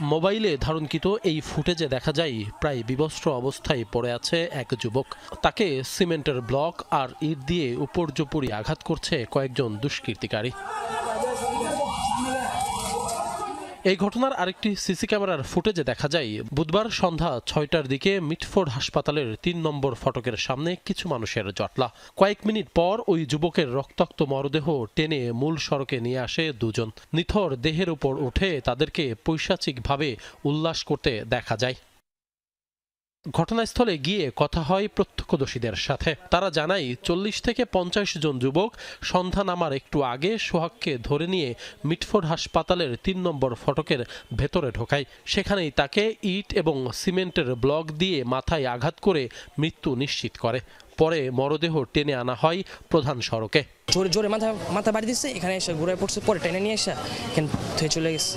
মোবাইলে ধারণকৃত এই ফুটেজে দেখা যায় প্রায় বিবস্ত্র অবস্থায় পড়ে আছে এক যুবক। তাকে সিমেন্টের ব্লক আর ইট দিয়ে উপর্যুপরি আঘাত করছে কয়েকজন দুষ্কৃতিকারী। এই ঘটনার আরেকটি সিসি ক্যামেরার ফুটেজে দেখা যায় বুধবার সন্ধ্যা ৬টার দিকে মিটফোর্ড হাসপাতালের ৩ নম্বর ফটকের সামনে কিছু মানুষের জটলা। কয়েক মিনিট পর ওই যুবকের রক্তাক্ত মরদেহ টেনে মূল সড়কে নিয়ে আসে দুজন। নিথর দেহের উপর উঠে তাদেরকে পৈশাচিকভাবে উল্লাস করতে দেখা যায়। ঘটনাস্থলে গিয়ে কথা হয় প্রত্যক্ষদর্শীদের সাথে। তারা জানায় ৪০ থেকে ৫০ জন যুবক সন্ধ্যা নামার একটু আগে সোহাগকে ধরে নিয়ে মিটফোর্ড হাসপাতালের ৩ নম্বর ফটকের ভেতরে ঢোকায়। সেখানেই তাকে ইট এবং সিমেন্টের ব্লক দিয়ে মাথায় আঘাত করে মৃত্যু নিশ্চিত করে। পরে মরদেহ টেনে আনা হয় প্রধান সড়কে। জোরে মাথা বাড়ি দিচ্ছে, এখানে এসে ঘুরে পড়ছে, পরে টেনে নিয়ে এসে এখানে চলে গেছে।